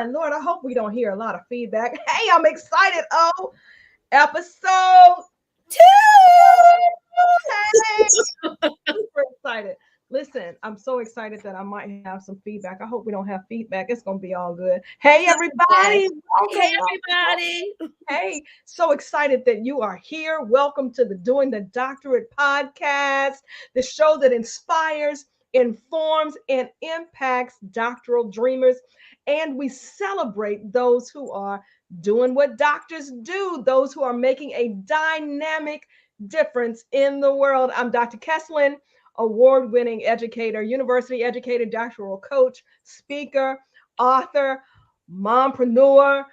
on. Lord, I hope we don't hear a lot of feedback. Hey, I'm excited. Oh, episode 2. Hey, super excited. Listen, I'm so excited that I might have some feedback. I hope we don't have feedback. It's going to be all good. Hey, everybody. Welcome. Hey, everybody. Hey, so excited that you are here. Welcome to the Doing the Doctorate podcast, the show that inspires, informs, and impacts doctoral dreamers. And we celebrate those who are doing what doctors do, those who are making a dynamic difference in the world. I'm Dr. Kesslyn, award-winning educator, university educator, doctoral coach, speaker, author, mompreneur,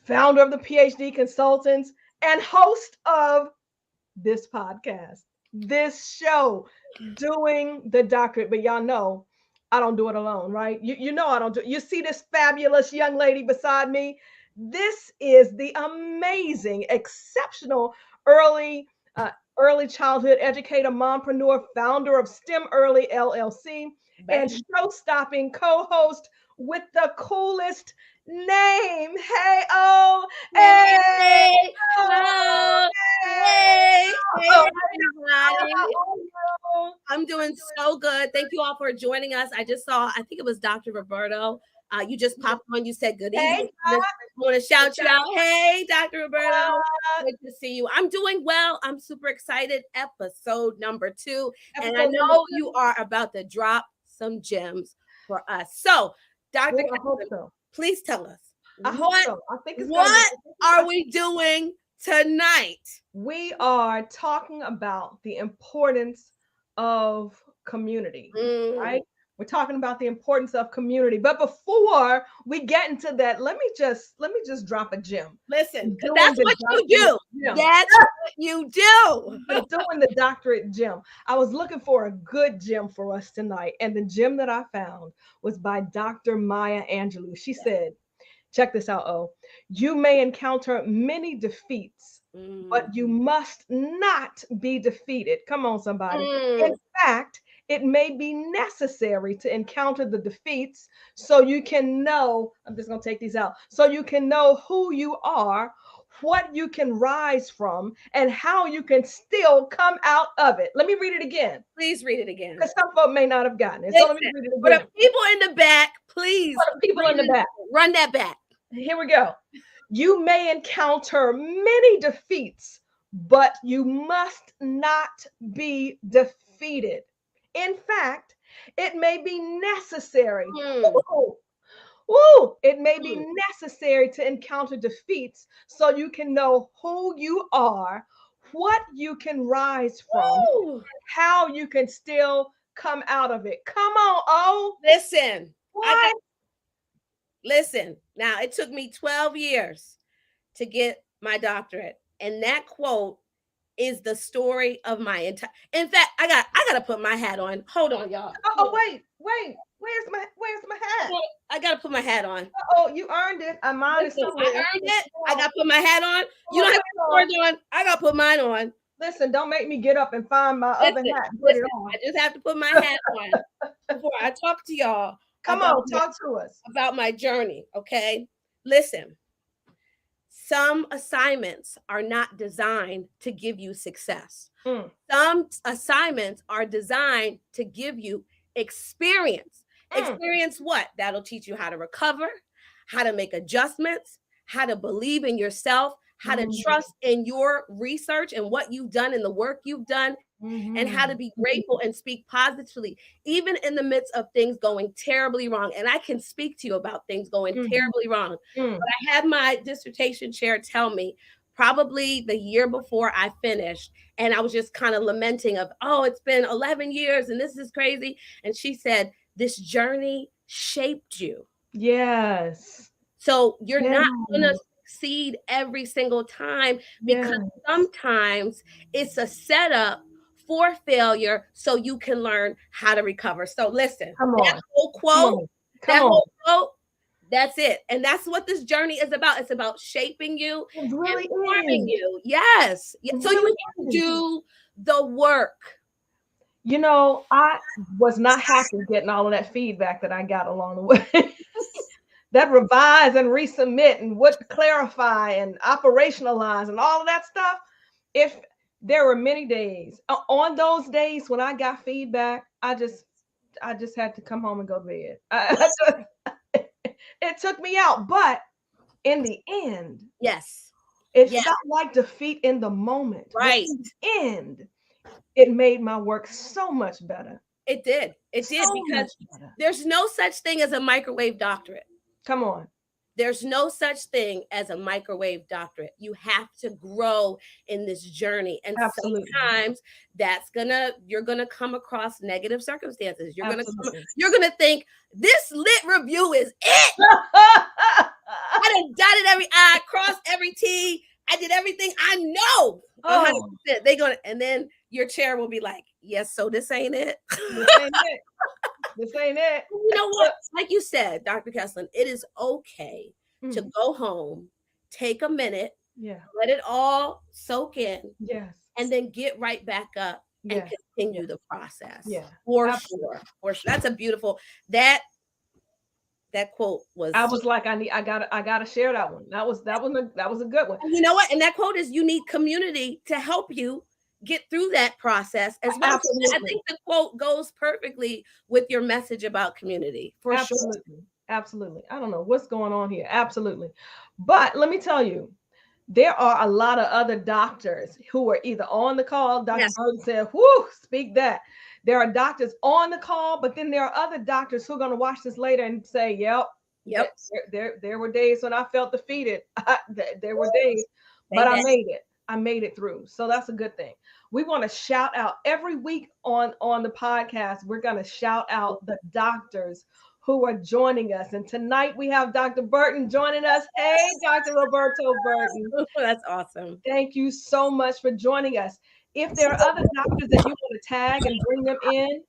founder of the PhD Consultants, and host of this podcast, this show, Doing the Doctorate. But y'all know I don't do it alone, right? You know I don't do it. You see this fabulous young lady beside me? This is the amazing, exceptional early childhood educator, mompreneur, founder of STEM Early LLC, and show-stopping co-host with the coolest name. Hey, oh, hey, Hello. Hey, everybody. I'm doing so good. Thank you all for joining us. I just saw, I think it was Dr. Roberto. You just popped on. You said good evening. I want to shout you out. Hey, Dr. Roberto. Good to see you. I'm doing well. I'm super excited. Episode number 2. And I know you are about to drop some gems for us. So, Dr. Kesslyn, please tell us. What are we doing tonight? We are talking about the importance of community, right? We're talking about the importance of community. But before we get into that, let me just drop a gem. Listen, that's what you do. That's what you do. Doing the doctorate gem. I was looking for a good gem for us tonight, and the gem that I found was by Dr. Maya Angelou. She said, check this out, oh, you may encounter many defeats, but you must not be defeated. Come on, somebody. In fact, it may be necessary to encounter the defeats so you can know, I'm just going to take these out, so you can know who you are, what you can rise from, and how you can still come out of it. Let me read it again. Please read it again. Because some folk may not have gotten it. So let me read it again. For the people in the back, please. For the people in the back. Run that back. Here we go. You may encounter many defeats, but you must not be defeated. In fact, it may be necessary. It may be necessary to encounter defeats so you can know who you are, what you can rise from, how you can still come out of it. Come on, oh. Listen. What? Listen, now it took me 12 years to get my doctorate, and that quote is the story of my entire. In fact, I gotta put my hat on. Hold on, y'all. Oh, wait. Where's my hat? I gotta put my hat on. Oh, you earned it. I earned it. I gotta put my hat on. You don't have to put yours on. I gotta put mine on. Listen, don't make me get up and find my other hat. I just have to put my hat on before I talk to y'all. Come on, talk to us about my journey, okay? Listen, some assignments are not designed to give you success. Some assignments are designed to give you experience. Experience what? That'll teach you how to recover, how to make adjustments, how to believe in yourself, how to trust in your research and what you've done and the work you've done, and how to be grateful and speak positively, even in the midst of things going terribly wrong. And I can speak to you about things going terribly wrong. But I had my dissertation chair tell me probably the year before I finished, and I was just kind of lamenting of, oh, it's been 11 years and this is crazy. And she said, this journey shaped you. Yes. So you're not going to succeed every single time, because sometimes it's a setup for failure so you can learn how to recover. So listen, that whole quote, that's it. And that's what this journey is about. It's about shaping you, really forming you. Yes. So you have to do the work. You know, I was not happy getting all of that feedback that I got along the way. that revise and resubmit and what clarify and operationalize and all of that stuff. If there were many days on those days when I got feedback, I just had to come home and go to bed. It took me out, but in the end, Yes. it Yes. felt like defeat in the moment. Right. But in the end, it made my work so much better. It did. It did, So because much better. there's no such thing as a microwave doctorate. Come on. There's no such thing as a microwave doctorate. You have to grow in this journey. And Absolutely. sometimes you're gonna come across negative circumstances. You're Absolutely. gonna think this lit review is it. I done dotted every I, crossed every T. I did everything I know. 100%. And then your chair will be like, yes, so this ain't it. This ain't it. This ain't it. You know what? Like you said, Dr. Kesslyn, it is okay to go home, take a minute, let it all soak in, and then get right back up and continue the process. For sure. That's a beautiful that quote was. I was like, I gotta share that one. That was a good one. And you know what? And that quote is, you need community to help you get through that process as well. I think the quote goes perfectly with your message about community. For sure. Absolutely. I don't know what's going on here. Absolutely. But let me tell you, there are a lot of other doctors who are either on the call. Dr. Burton said, whoo, speak that. There are doctors on the call, but then there are other doctors who are going to watch this later and say, yep. There were days when I felt defeated. There were days, but I made it. I made it through. So that's a good thing. We want to shout out every week on the podcast. We're going to shout out the doctors who are joining us. And tonight we have Dr. Burton joining us. Hey, Dr. Roberto Burton. That's awesome. Thank you so much for joining us. If there are other doctors that you want to tag and bring them in,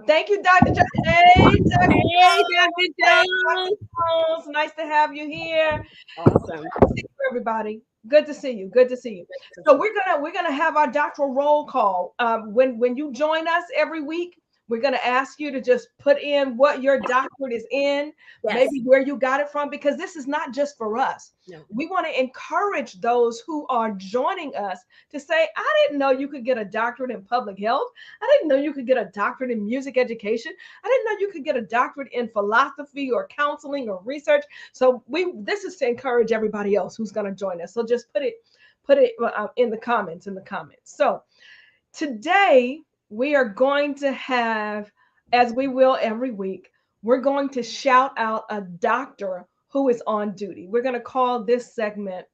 thank you, Dr. Jones. Hey, Dr. Jones. Nice to have you here. Awesome. Thank you, everybody. Good to see you. Good to see you. So we're gonna have our doctoral roll call. When you join us every week, we're gonna ask you to just put in what your doctorate is in, maybe where you got it from, because this is not just for us. No. We want to encourage those who are joining us to say, I didn't know you could get a doctorate in public health. I didn't know you could get a doctorate in music education. I didn't know you could get a doctorate in philosophy or counseling or research. So this is to encourage everybody else who's going to join us. So just put it in the comments. So today we are going to have, as we will every week, we're going to shout out a doctor who is on duty. We're going to call this segment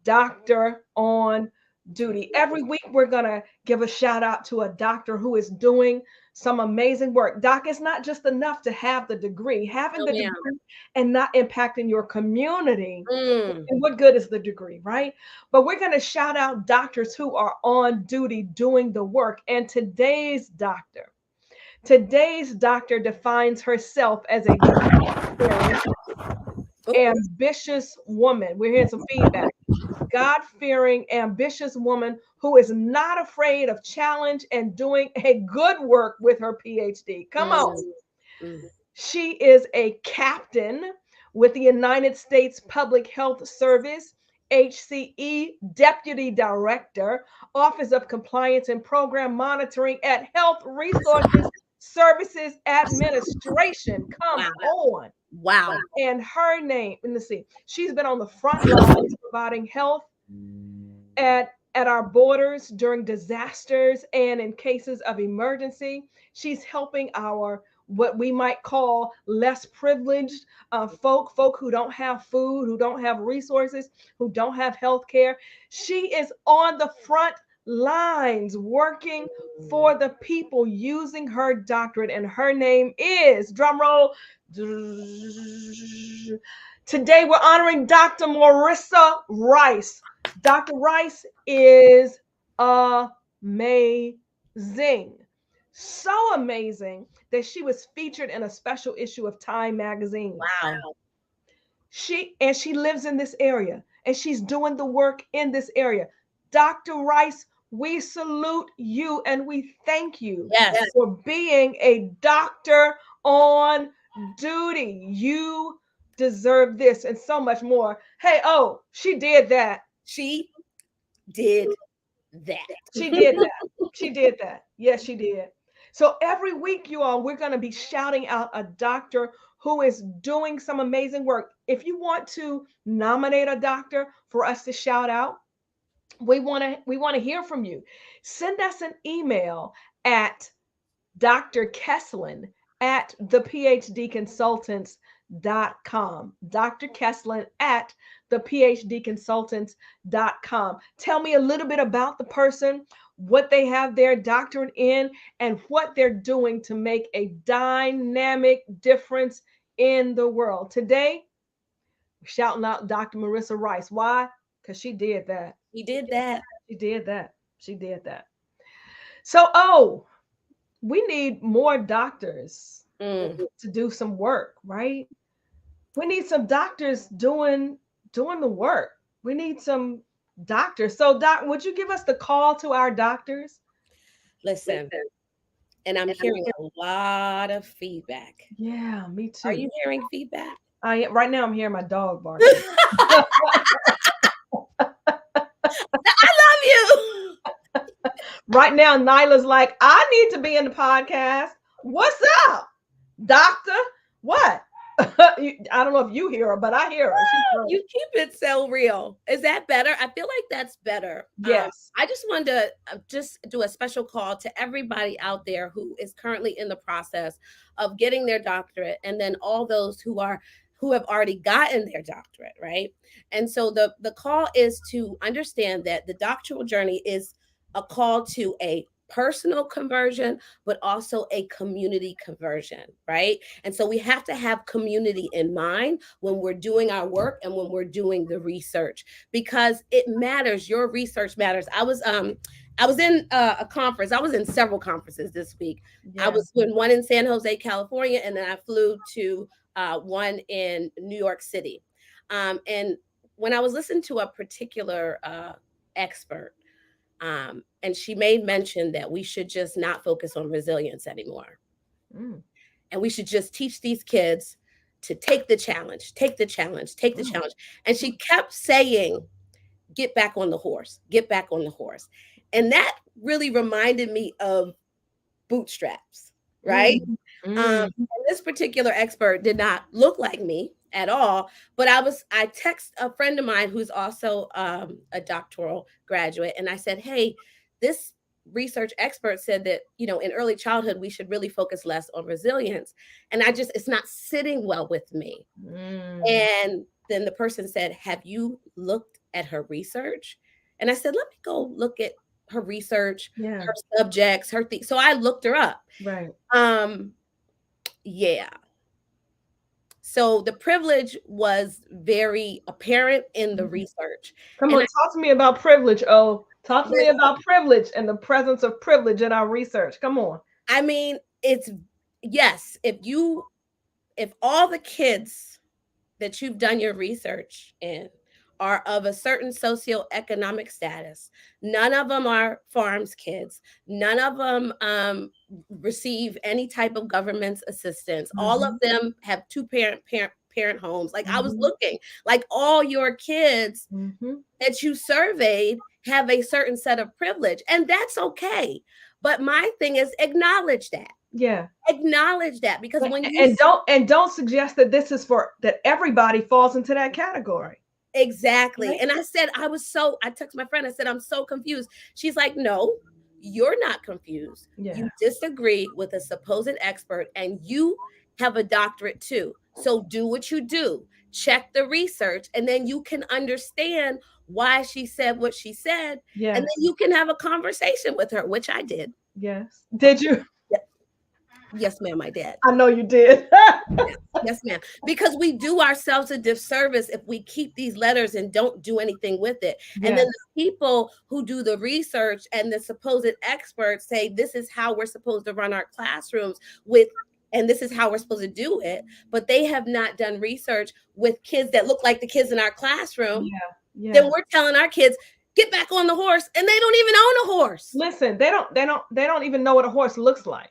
Doctor on Duty. Every week, we're going to give a shout out to a doctor who is doing some amazing work. Doc, it's not just enough to have the degree. Having the degree and not impacting your community, and what good is the degree, right? But we're going to shout out doctors who are on duty doing the work. And today's doctor defines herself as a ambitious woman. We're hearing some feedback. God-fearing, ambitious woman who is not afraid of challenge and doing a good work with her PhD. Come on. She is a captain with the United States Public Health Service, HCE Deputy Director, Office of Compliance and Program Monitoring at Health Resources Services Administration. Come on. Wow. And her name, let's see, she's been on the front lines providing health at our borders during disasters and in cases of emergency. She's helping our what we might call less privileged folk who don't have food, who don't have resources, who don't have health care. She is on the front lines working for the people using her doctorate, and her name is, drum roll, today we're honoring Dr. Marissa Rice. Dr. Rice is amazing. So amazing that she was featured in a special issue of Time magazine. Wow. She lives in this area and she's doing the work in this area. Dr. Rice, we salute you and we thank you for being a doctor on duty. You deserve this and so much more. Hey, oh, she did that. She did that. She did that. She did that. Yes, she did. So every week, you all, we're going to be shouting out a doctor who is doing some amazing work. If you want to nominate a doctor for us to shout out, we want to hear from you. Send us an email at Dr. Kesslyn at thephdconsultants.com. Dr. Kesslyn at thephdconsultants.com. Tell me a little bit about the person, what they have their doctorate in, and what they're doing to make a dynamic difference in the world. Today, we're shouting out Dr. Marissa Rice. Why? Because she did that. He did that. She did that. She did that. So, oh, we need more doctors to do some work, right? We need some doctors doing the work. We need some doctors. So, Doc, would you give us the call to our doctors? Listen, and I'm hearing a lot of feedback. Yeah, me too. Are you hearing feedback? Right now I'm hearing my dog barking. I love you. Right now, Nyla's like, I need to be in the podcast. What's up, doctor? What? I don't know if you hear her, but I hear her. You keep it so real. Is that better? I feel like that's better. Yes. I just wanted to just do a special call to everybody out there who is currently in the process of getting their doctorate, and then all those who have already gotten their doctorate, right? And so the call is to understand that the doctoral journey is a call to a personal conversion, but also a community conversion, right? And so we have to have community in mind when we're doing our work and when we're doing the research, because it matters. Your research matters. I was in a conference. I was in several conferences this week. Yeah. I was in one in San Jose, California, and then I flew to one in New York City. And when I was listening to a particular expert, and she made mention that we should just not focus on resilience anymore. And we should just teach these kids to take the challenge, take the challenge, take the challenge. And she kept saying, get back on the horse, get back on the horse. And that really reminded me of bootstraps, right? And this particular expert did not look like me at all, but I text a friend of mine who's also a doctoral graduate, and I said, hey, this research expert said that, in early childhood, we should really focus less on resilience. And it's not sitting well with me. And then the person said, have you looked at her research? And I said, let me go look at her research, her subjects, her things. So I looked her up. Right. Yeah. So the privilege was very apparent in the research. Come on, talk to me about privilege. Oh, talk to me about privilege and the presence of privilege in our research. Come on. I mean, yes, if all the kids that you've done your research in are of a certain socioeconomic status, none of them are farms kids, none of them receive any type of government's assistance. All of them have two parent homes. Like I was looking, like all your kids that you surveyed have a certain set of privilege, and that's okay. But my thing is acknowledge that. Yeah. Acknowledge that, because when you don't suggest that this is that everybody falls into that category. Exactly. Right. And I said, I texted my friend, I said, I'm so confused. She's like, no, you're not confused. Yeah. You disagree with a supposed expert and you have a doctorate too. So do what you do. Check the research, and then you can understand why she said what she said. Yes. And then you can have a conversation with her, which I did. Yes. Did you? Yes, ma'am, I did. I know you did. Yes, ma'am. Because we do ourselves a disservice if we keep these letters and don't do anything with it. Yes. And then the people who do the research and the supposed experts say, this is how we're supposed to run our classrooms and this is how we're supposed to do it. But they have not done research with kids that look like the kids in our classroom. Yeah. Then we're telling our kids, get back on the horse, and they don't even own a horse. Listen, they don't even know what a horse looks like.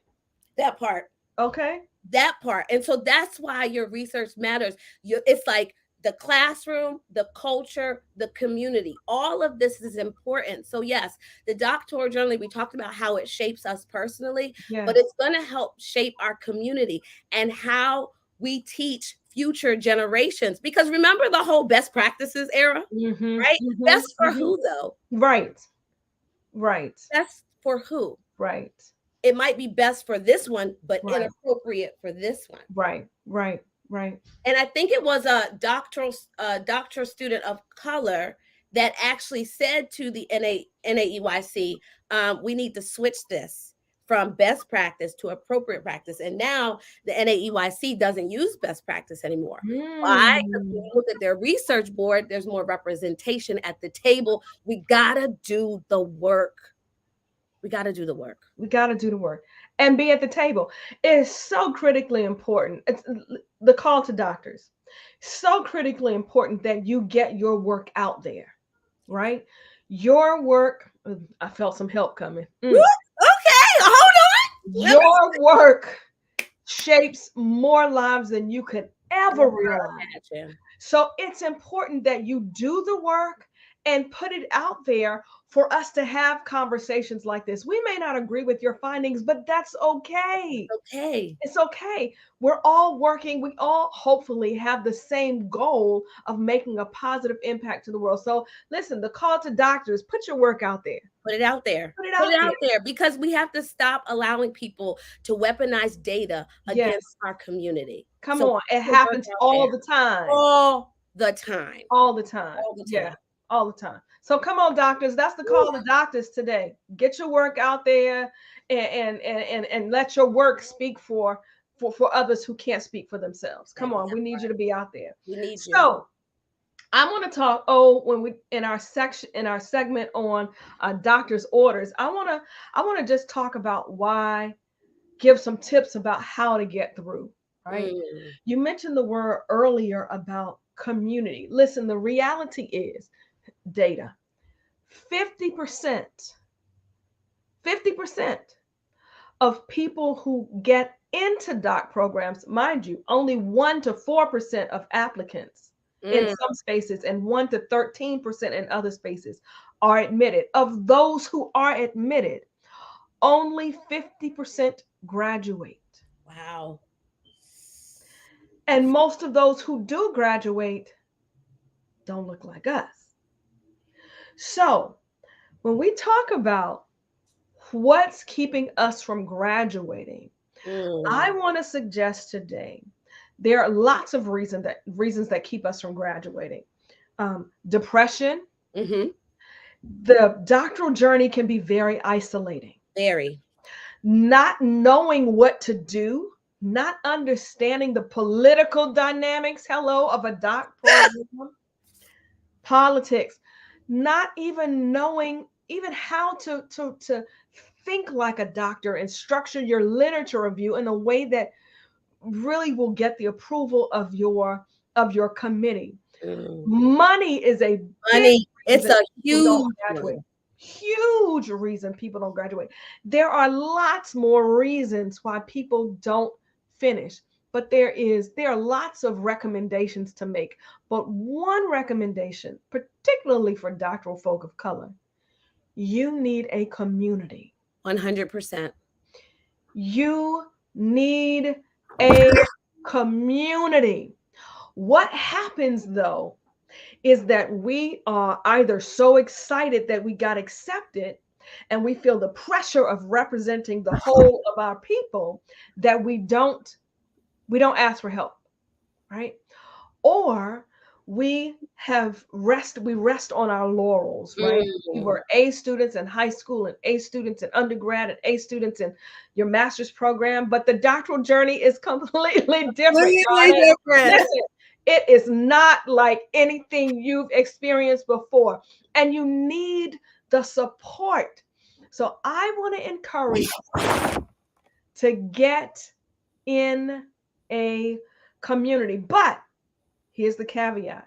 That part. Okay. That part. And so that's why your research matters. It's like the classroom, the culture, the community. All of this is important. So yes, the doctoral journey, we talked about how it shapes us personally, but it's going to help shape our community and how we teach future generations. Because remember the whole best practices era, right? Best for who though? Right. Best for who? Right. It might be best for this one, but inappropriate for this one. Right. And I think it was a doctoral student of color that actually said to the NAEYC, we need to switch this from best practice to appropriate practice. And now the NAEYC doesn't use best practice anymore. Why? Because when you look at their research board, there's more representation at the table. We got to do the work. We got to do the work. And be at the table. It's so critically important. It's the call to doctors. So critically important that you get your work out there, right? Your work. I felt some help coming. Okay, hold on. Your work shapes more lives than you could ever realize. So it's important that you do the work and put it out there for us to have conversations like this. We may not agree with your findings, but that's okay. It's okay. We're all working. We all hopefully have the same goal of making a positive impact to the world. So listen, the call to doctors, put your work out there. Put it out there. Put it out there because we have to stop allowing people to weaponize data against our community. Come on. It happens all the time. All the time. Yeah. All the time. So come on, doctors. That's the call to doctors today. Get your work out there and let your work speak for others who can't speak for themselves. Come on, we need you to be out there. We need you. So I want to talk. When we in our segment on doctor's orders, I want to just talk about give some tips about how to get through. Right? You mentioned the word earlier about community. Listen, the reality is data. 50% of people who get into doc programs, mind you, only 1 to 4% of applicants in some spaces and 1 to 13% in other spaces are admitted. Of those who are admitted, only 50% graduate. Wow. And most of those who do graduate don't look like us. So when we talk about what's keeping us from graduating, I want to suggest today, there are lots of reasons that keep us from graduating. Depression. The doctoral journey can be very isolating. Very. Not knowing what to do, not understanding the political dynamics, of a doc program, politics, not even knowing how to think like a doctor and structure your literature review in a way that really will get the approval of your committee. Money is it's a huge reason people don't graduate. There are lots more reasons why people don't finish, but there are lots of recommendations to make. But one recommendation, particularly for doctoral folk of color, you need a community. 100%. You need a community. What happens though is that we are either so excited that we got accepted and we feel the pressure of representing the whole of our people that we don't ask for help, right? Or we rest on our laurels, right? We were A students in high school and A students in undergrad and A students in your master's program, but the doctoral journey is completely different. Listen, it is not like anything you've experienced before, and you need the support. So I want to encourage you to get in a community, but here's the caveat.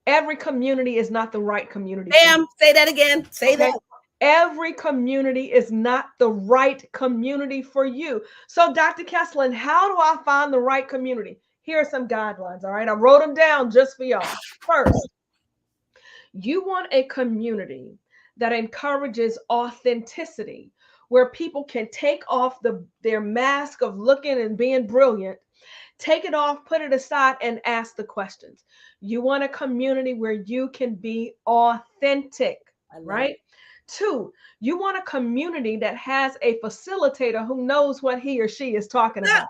Every community is not the right community. Say that again. Say that. Every community is not the right community for you. So, Dr. Kesslyn, how do I find the right community? Here are some guidelines. All right. I wrote them down just for y'all. First, you want a community that encourages authenticity, where people can take off their mask of looking and being brilliant, take it off, put it aside, and ask the questions. You want a community where you can be authentic, right? Two, you want a community that has a facilitator who knows what he or she is talking about.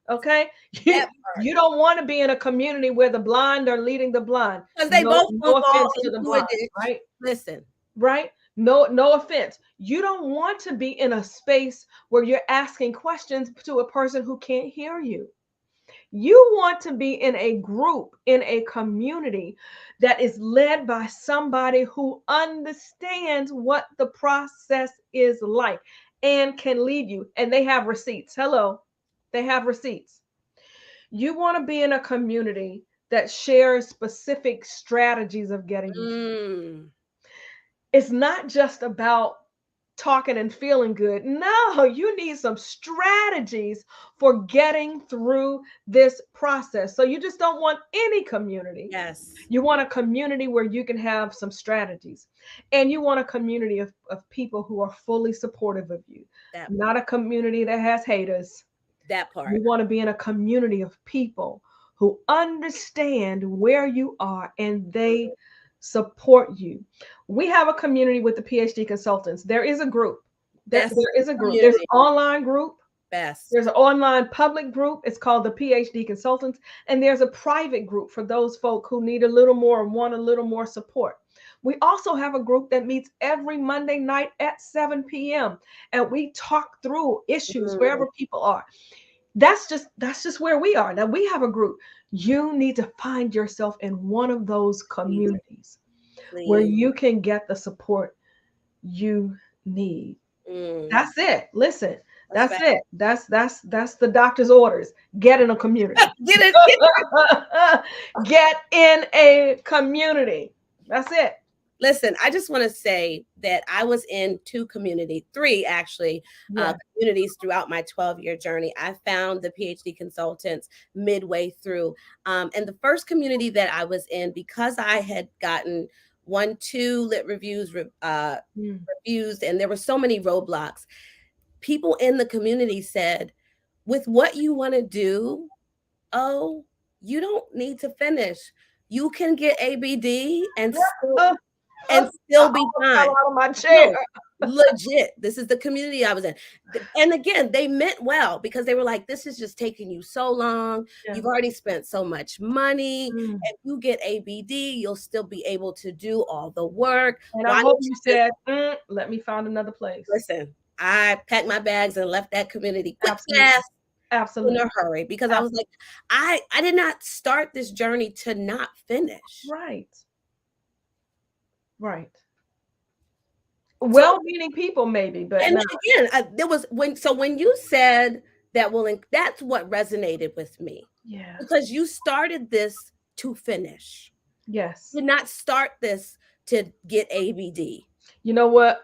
Okay, you don't want to be in a community where the blind are leading the blind. Because they both No gonna fall offense to the into a blind, ditch. right? Listen. Right? No offense. You don't want to be in a space where you're asking questions to a person who can't hear you. You want to be in a group, in a community that is led by somebody who understands what the process is like and can lead you. And they have receipts. Hello, they have receipts. You want to be in a community that shares specific strategies of getting you. It's not just about talking and feeling good. No, you need some strategies for getting through this process. So you just don't want any community. Yes. You want a community where you can have some strategies. And you want a community of people who are fully supportive of you. Not a community that has haters. That part. You want to be in a community of people who understand where you are and they support you. We have a community with the PhD consultants. There is a group. There is a group. There's an online group. Best. There's an online public group. It's called the PhD consultants. And there's a private group for those folk who need a little more and want a little more support. We also have a group that meets every Monday night at 7 p.m. and we talk through issues wherever people are. That's just where we are. Now we have a group. You need to find yourself in one of those communities where you can get the support you need. That's it. Listen, that's it. That's the doctor's orders. Get in a community. Get in a community. That's it. Listen, I just want to say that I was in three actually, communities throughout my 12-year journey. I found the PhD consultants midway through. And the first community that I was in, because I had gotten 2 lit reviews refused, and there were so many roadblocks, people in the community said, with what you want to do, you don't need to finish. You can get ABD and still be fine. Out of my chair. No, legit. This is the community I was in. And again, they meant well, because they were like, this is just taking you so long. You've already spent so much money. If you get ABD, you'll still be able to do all the work. And I hope you said, let me find another place. Listen, I packed my bags and left that community quick, fast. Absolutely. In a hurry, because I was like, I did not start this journey to not finish. Right. Well-meaning people, maybe, but and again, there was when you said that, that's what resonated with me. Yeah. Because you started this to finish. Yes. You did not start this to get ABD. You know what?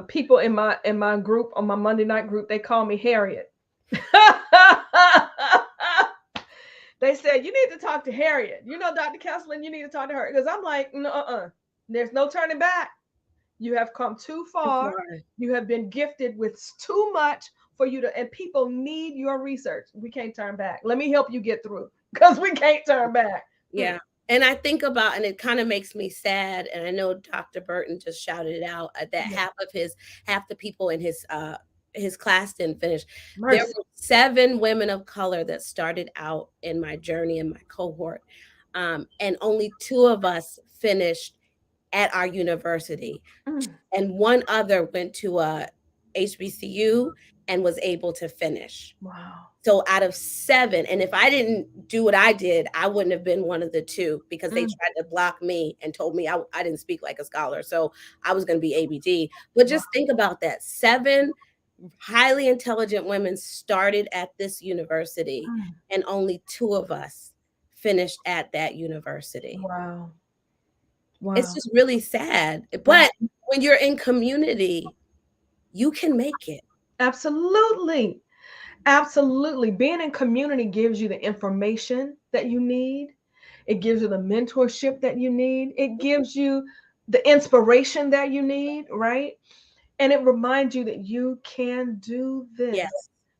People in my group, on my Monday night group, they call me Harriet. They said, you need to talk to Harriet. You know, Dr. Kesslyn, you need to talk to her. Because I'm like, no, there's no turning back. You have come too far. You have been gifted with too much for you to, and people need your research. We can't turn back. Let me help you get through, because we can't turn back. Yeah. And I think about, and it kind of makes me sad, and I know Dr. Burton just shouted it out, that half the people in his class didn't finish. Mercy. There were 7 women of color that started out in my journey, in my cohort, and only 2 of us finished at our university, and 1 other went to a HBCU and was able to finish. Wow. So out of 7, and if I didn't do what I did, I wouldn't have been one of the 2, because they tried to block me and told me I didn't speak like a scholar, so I was going to be ABD. But just think about that. 7 highly intelligent women started at this university, and only 2 of us finished at that university. Wow. It's just really sad. But when you're in community, you can make it. Absolutely. Absolutely. Being in community gives you the information that you need. It gives you the mentorship that you need. It gives you the inspiration that you need, right? And it reminds you that you can do this. Yes,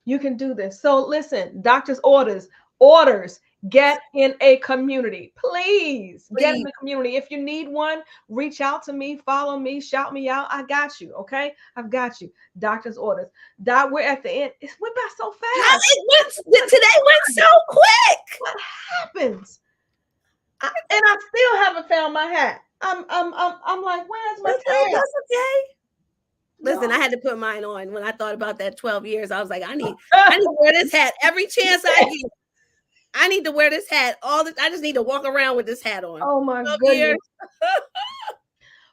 You can do this. So listen, doctor's orders, get in a community. Please get in please. the community. If you need one, reach out to me, follow me, shout me out. I got you. Okay. I've got you. Doctor's orders. Doc, we're at the end. It went by so How fast. it went today went so quick. What happens? And I still haven't found my hat. I'm like, where's my tag? That's okay. Listen, I had to put mine on when I thought about that 12 years. I was like, I need to wear this hat every chance I get. I need to wear this hat I just need to walk around with this hat on. Oh my goodness.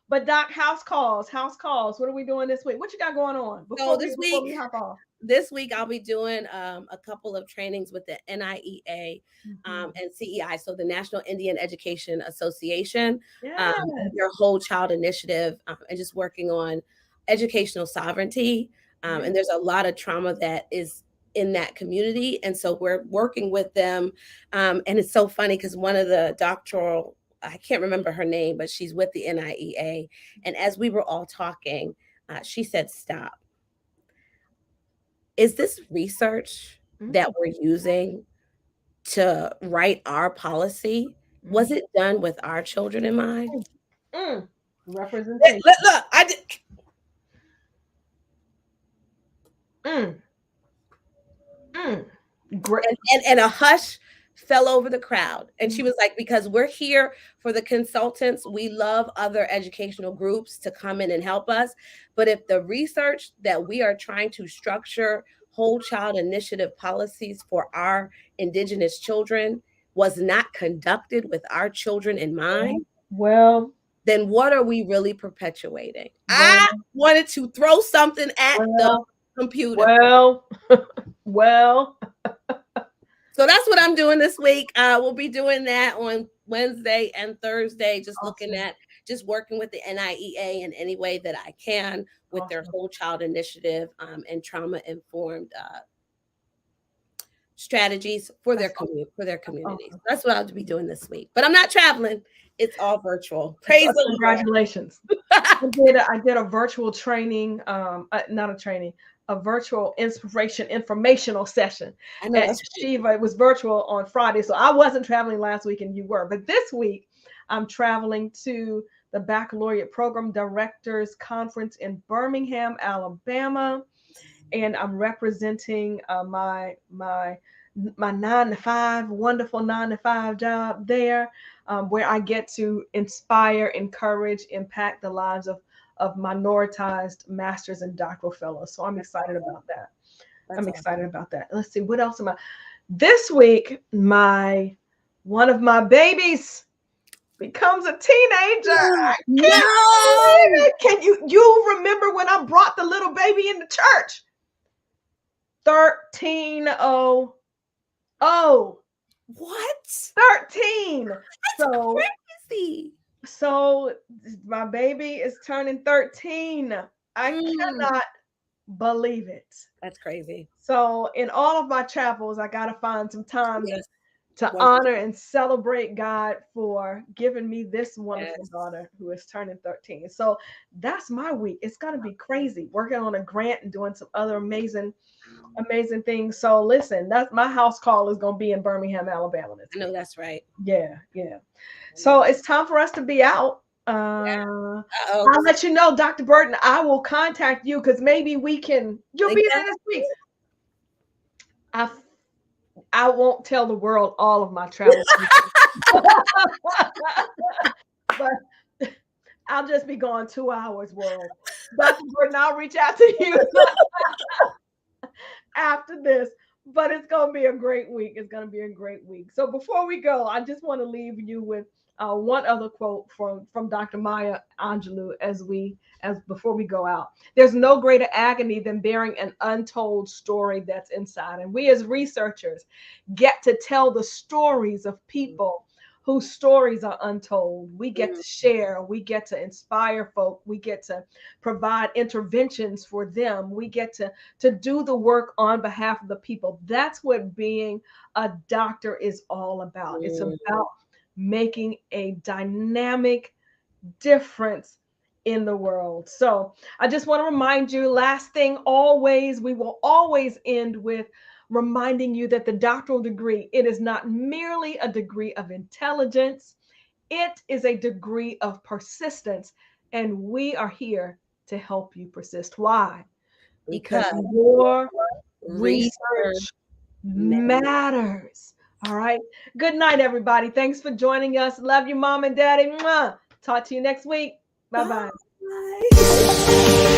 But Doc, house calls. What are we doing this week? What you got going on? Before we hop off. This week I'll be doing a couple of trainings with the NIEA and CEI, so the National Indian Education Association, their whole child initiative, and just working on educational sovereignty. And there's a lot of trauma that is in that community, and so we're working with them. And it's so funny because one of the doctoral, I can't remember her name, but she's with the NIEA, and as we were all talking, she said, "Stop. Is this research that we're using to write our policy? Was it done with our children in mind?" Representation. Look, I did. Great. And a hush fell over the crowd. And she was like, because we're here for the consultants. We love other educational groups to come in and help us. But if the research that we are trying to structure whole child initiative policies for our Indigenous children was not conducted with our children in mind, well, then what are we really perpetuating? I wanted to throw something at the computer. Well. So that's what I'm doing this week. We'll be doing that on Wednesday and Thursday, just looking at just working with the NIEA in any way that I can with their whole child initiative and trauma-informed strategies for their communities. That's what I'll be doing this week. But I'm not traveling. It's all virtual. Praise the Lord. Congratulations. I did a virtual training, not a training, a virtual informational session. I know that's Shiva. It was virtual on Friday, so I wasn't traveling last week, and you were. But this week, I'm traveling to the Baccalaureate Program Directors Conference in Birmingham, Alabama, and I'm representing my 9-to-5, wonderful 9-to-5 job there, where I get to inspire, encourage, impact the lives of minoritized masters and doctoral fellows. So I'm excited about that. Excited about that. Let's see, what else am I? This week, one of my babies becomes a teenager. Can you remember when I brought the little baby in the church? 13. What? 13. That's crazy. So my baby is turning 13. I cannot believe it. That's crazy. So in all of my travels, I got to find some time to honor and celebrate God for giving me this wonderful daughter who is turning 13. So that's my week. It's going to be crazy working on a grant and doing some other amazing things. So listen, that's my house call is going to be in Birmingham, Alabama. I know that's right. Yeah. So it's time for us to be out. I'll let you know, Dr. Burton. I will contact you because maybe you'll be there this week. I won't tell the world all of my travels, but I'll just be gone 2 hours, world. Dr. Burton, I'll reach out to you after this. But it's going to be a great week. So before we go, I just want to leave you with one other quote from Dr. Maya Angelou before we go out. There's no greater agony than bearing an untold story that's inside. And we as researchers get to tell the stories of people whose stories are untold. We get to share, we get to inspire folk, we get to provide interventions for them, we get to do the work on behalf of the people. That's what being a doctor is all about. It's about making a dynamic difference in the world. So I just want to remind you, last thing, always, we will always end with reminding you that the doctoral degree, it is not merely a degree of intelligence, it is a degree of persistence. And we are here to help you persist. Why? Because your research matters. All right. Good night, everybody. Thanks for joining us. Love you, mom and daddy. Mwah. Talk to you next week. Bye-bye. Bye.